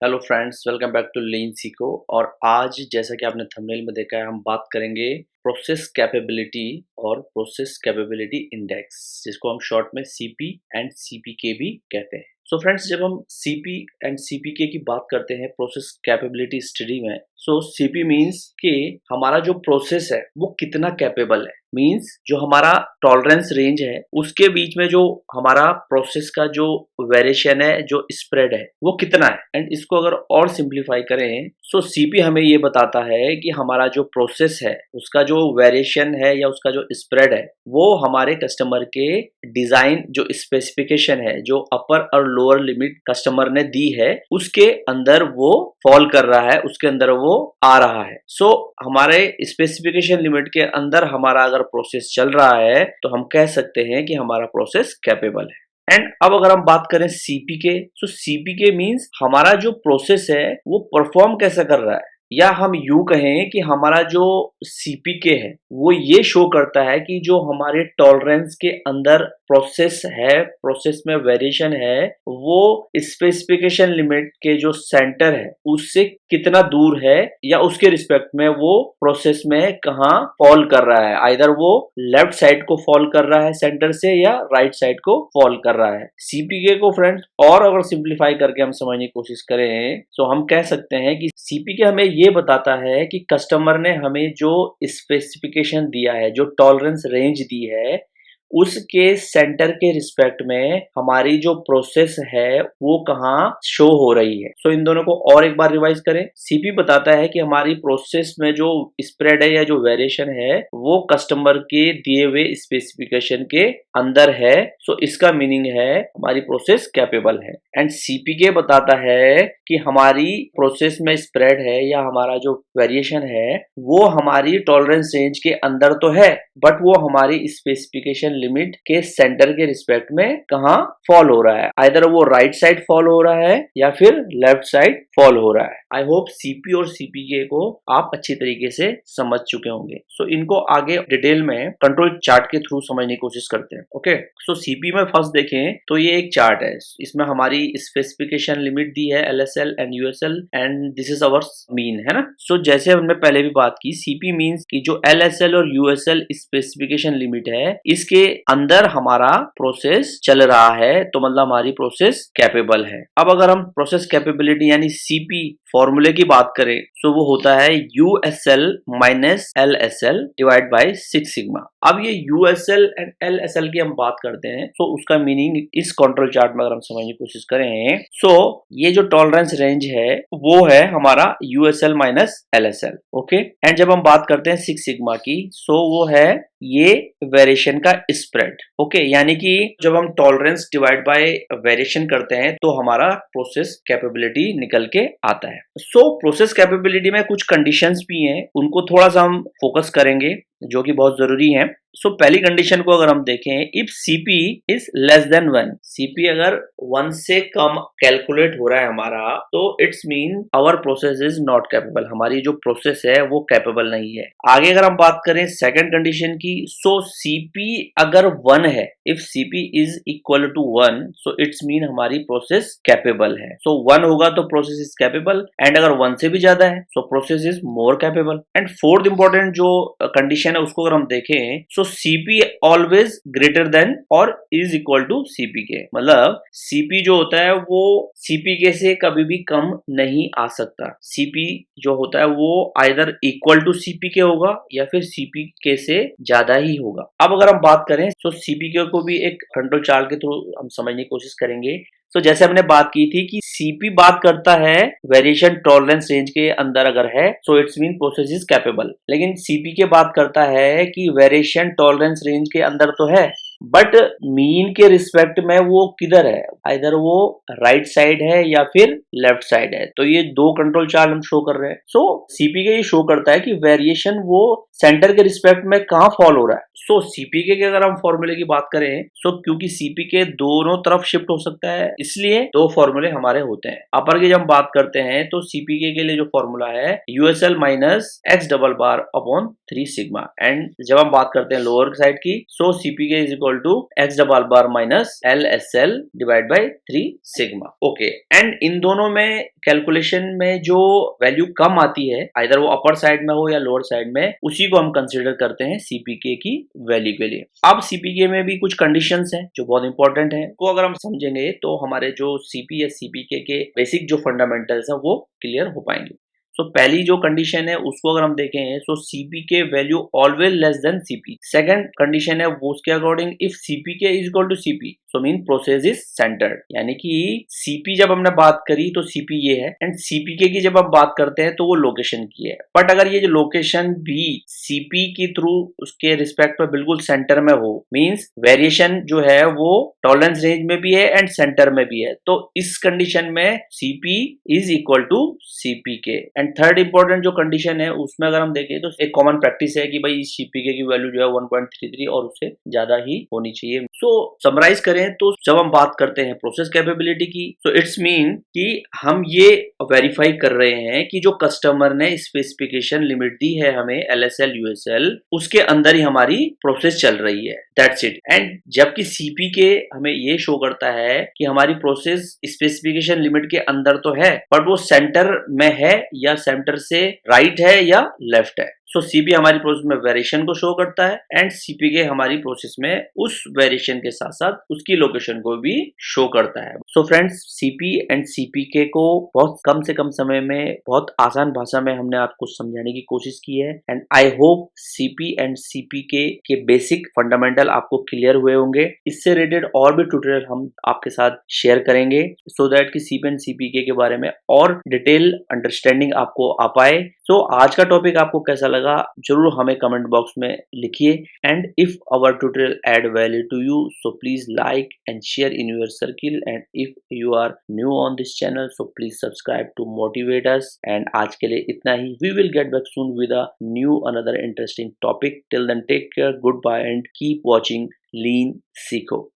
Hello friends, welcome back to lean सीखो। और आज जैसा कि आपने थंबनेल में देखा है, हम बात करेंगे प्रोसेस कैपेबिलिटी और प्रोसेस कैपेबिलिटी इंडेक्स, जिसको हम शॉर्ट में सीपी एंड सीपीके भी कहते हैं। सो फ्रेंड्स, जब हम सीपी एंड सीपीके की बात करते हैं प्रोसेस कैपेबिलिटी स्टडी में, सो सीपी मीन्स कि हमारा जो प्रोसेस है वो कितना कैपेबल है। मीन्स जो हमारा टॉलरेंस रेंज है उसके बीच में जो हमारा प्रोसेस का जो वेरिएशन है, जो स्प्रेड है, वो कितना है। एंड इसको अगर और सिंप्लीफाई करें, सो सीपी हमें ये बताता है कि हमारा जो प्रोसेस है उसका जो वेरिएशन है या उसका जो स्प्रेड है वो हमारे कस्टमर के डिजाइन जो स्पेसिफिकेशन है, जो अपर और लोअर लिमिट कस्टमर ने दी है, उसके अंदर वो फॉल कर रहा है, उसके अंदर वो आ रहा है। सो हमारे स्पेसिफिकेशन लिमिट के अंदर हमारा अगर प्रोसेस चल रहा है तो हम कह सकते हैं कि हमारा प्रोसेस कैपेबल है। एंड अब अगर हम बात करें सीपीके, तो सीपीके मीन्स हमारा जो प्रोसेस है वो परफॉर्म कैसा कर रहा है, या हम यूं कहें कि हमारा जो सीपीके है वो ये शो करता है कि जो हमारे टॉलरेंस के अंदर प्रोसेस है, प्रोसेस में वेरिएशन है, वो स्पेसिफिकेशन लिमिट के जो सेंटर है उससे कितना दूर है, या उसके रिस्पेक्ट में वो प्रोसेस में कहाँ फॉल कर रहा है। आइदर वो लेफ्ट साइड को फॉल कर रहा है सेंटर से, या राइट साइड को फॉल कर रहा है। सीपीके को फ्रेंड्स और अगर सिंप्लीफाई करके हम समझने की कोशिश करें तो हम कह सकते हैं कि सीपीके हमें ये बताता है कि कस्टमर ने हमें जो स्पेसिफिकेशन दिया है, जो टॉलरेंस रेंज दी है, उसके सेंटर के रिस्पेक्ट में हमारी जो प्रोसेस है वो कहाँ शो हो रही है। सो इन दोनों को और एक बार रिवाइज करें। सीपी बताता है कि हमारी प्रोसेस में जो स्प्रेड है या जो वेरिएशन है वो कस्टमर के दिए हुए स्पेसिफिकेशन के अंदर है। सो इसका मीनिंग है हमारी प्रोसेस कैपेबल है। एंड सीपीके बताता है कि हमारी प्रोसेस में स्प्रेड है या हमारा जो वेरिएशन है वो हमारी टॉलरेंस रेंज के अंदर तो है, बट वो हमारी स्पेसिफिकेशन लिमिट के सेंटर के रिस्पेक्ट में कहाँ फॉल हो रहा है। आइदर वो राइट साइड फॉल हो रहा है या फिर लेफ्ट साइड फॉल हो रहा है। आई होप सीपी और सीपीके को आप अच्छी तरीके से समझ चुके होंगे। सो इनको आगे डिटेल में कंट्रोल चार्ट के थ्रू समझने की कोशिश करते हैं। ओके, सो सीपी में फर्स्ट देखें तो ये एक चार्ट है, इसमें हमारी स्पेसिफिकेशन लिमिट दी है LSL and USL, and this is our mean, है ना। सो जैसे हमने पहले भी बात की, सीपी मीन्स की जो LSL और USL स्पेसिफिकेशन लिमिट है इसके अंदर हमारा प्रोसेस चल रहा है, तो मतलब हमारी प्रोसेस कैपेबल है। अब अगर हम प्रोसेस कैपेबिलिटी यानी सीपी फॉर्मूले की बात करें तो वो होता है USL minus LSL divide by 6 sigma. अब ये USL एंड LSL की हम बात करते हैं तो उसका मीनिंग इस कंट्रोल चार्ट में अगर हम समझने की कोशिश करें, सो ये जो टॉलरेंस रेंज है वो है हमारा USL minus LSL। Okay, and जब हम बात करते हैं 6 सिग्मा की, सो वो है ये वेरिएशन का स्प्रेड। ओके, यानी कि जब हम टॉलरेंस डिवाइड बाय वेरिएशन करते हैं तो हमारा प्रोसेस कैपेबिलिटी निकल के आता है। सो प्रोसेस कैपेबिलिटी में कुछ कंडीशंस भी हैं, उनको थोड़ा सा हम फोकस करेंगे जो कि बहुत जरूरी है। सो पहली कंडीशन को अगर हम देखें, if CP is less than 1, CP अगर 1 से कम कैलकुलेट हो रहा है हमारा, तो it's mean our process is not capable, हमारी जो प्रोसेस है वो कैपेबल नहीं है। आगे अगर हम बात करें सेकंड कंडीशन की, सो सीपी अगर 1 है, if CP is equal to 1, so it's mean हमारी प्रोसेस कैपेबल है। सो 1 होगा तो प्रोसेस इज कैपेबल, एंड अगर 1 से भी ज्यादा है so process is more capable. And fourth important जो कंडीशन है उसको अगर हम देखें, सो सीपी ऑलवेज ग्रेटर देन और इज इक्वल टू सीपीके, मतलब सीपी जो होता है वो सीपीके से कभी भी कम नहीं आ सकता। सीपी जो होता है वो आइदर इक्वल टू सीपीके होगा या फिर सीपीके से ज्यादा ही होगा। अब अगर हम बात करें तो सीपीके को भी एक कंट्रोल चार्ट के थ्रू हम समझने की कोशिश करेंगे। तो जैसे हमने बात की थी कि सीपी बात करता है वेरिएशन टॉलरेंस रेंज के अंदर अगर है, सो it's mean process is capable, लेकिन सीपी के बात करता है कि वेरिएशन टॉलरेंस रेंज के अंदर तो है, बट मीन के रिस्पेक्ट में वो किधर है, आइदर वो राइट साइड है या फिर लेफ्ट साइड है। तो ये दो कंट्रोल चार्ट हम शो कर रहे हैं। सो सीपीके ये शो करता है कि वेरिएशन वो सेंटर के रिस्पेक्ट में कहाँ फॉल हो रहा है। सो सीपीके के अगर हम फॉर्मूले की बात करें, सो क्योंकि सीपीके दोनों तरफ शिफ्ट हो सकता है, इसलिए दो फॉर्मूले हमारे होते हैं। अपर की जब हम बात करते हैं तो सीपीके के लिए जो फॉर्मूला है USL minus x double bar upon 3 sigma, and जब हम बात करते हैं लोअर साइड की, so CPK is equal equal to X double bar minus L S L divide by 3 sigma. Okay, and इन दोनों में कैलकुलेशन में जो वैल्यू कम आती है, आइदर वो अपर साइड में हो या लोअर साइड में, उसी को हम कंसिडर करते हैं सीपीके की वैल्यू के लिए। अब सीपीके में भी कुछ कंडीशंस हैं जो बहुत इंपॉर्टेंट हैं, को अगर हम समझेंगे तो हमारे जो सीपी या सीपीके के बेसिक जो फंडामेंटल्स हैं वो क्लियर हो पाएंगे। सो पहली जो कंडीशन है उसको अगर हम देखें तो CPK value always less than CP. Second condition है वो उसके according if CPK is equal to CP so mean process is centred, यानी कि सीपी जब हमने बात करी तो सीपी ये है, एंड सीपीके की जब हम बात करते हैं तो वो लोकेशन की है। बट अगर ये जो लोकेशन भी सीपी की थ्रू उसके रिस्पेक्ट में बिल्कुल सेंटर में हो, मींस वेरिएशन जो है वो टॉलरेंस रेंज में भी है एंड सेंटर में भी है, तो इस कंडीशन में CP is equal to CPK. And third important जो कंडीशन है उसमें अगर हम देखें तो एक कॉमन प्रैक्टिस है कि भाई सीपीके की वैल्यू जो है 1.33 और उससे ज्यादा ही होनी चाहिए। सो समराइज करें तो जब हम बात करते हैं प्रोसेस कैपेबिलिटी की, तो इट्स मीन कि हम ये वेरीफाई कर रहे हैं कि जो कस्टमर ने स्पेसिफिकेशन लिमिट दी है हमें एलएसएल यूएसएल, उसके अंदर ही हमारी प्रोसेस चल रही है, दैट्स इट। एंड जबकि सीपीके हमें ये शो करता है कि हमारी प्रोसेस स्पेसिफिकेशन लिमिट के अंदर तो है, बट वो सेंटर में है या सेंटर से राइट है या लेफ्ट है। सो सीपी हमारी प्रोसेस में वेरिएशन को शो करता है एंड सीपीके हमारी प्रोसेस में उस वेरिएशन के साथ साथ उसकी लोकेशन को भी शो करता है। So friends, CP and CPK को बहुत कम से कम समय में बहुत आसान भाषा में हमने आपको समझाने की कोशिश की है, and I hope CP and CPK के बेसिक फंडामेंटल आपको क्लियर हुए होंगे। इससे रिलेटेड और भी ट्यूटोरियल हम आपके साथ शेयर करेंगे सो दैट कि सीपी एंड सीपीके के बारे में और डिटेल अंडरस्टैंडिंग आपको आ पाए। सो आज का टॉपिक आपको कैसा लगा जरूर हमें कमेंट बॉक्स में लिखिए, and if our tutorial add value to you so please like and share in your circle, and if you are new on this channel so please subscribe to motivate us. एंड आज के लिए इतना ही, we will get back soon with a new another interesting topic. Till then take care, goodbye and keep watching lean सीखो।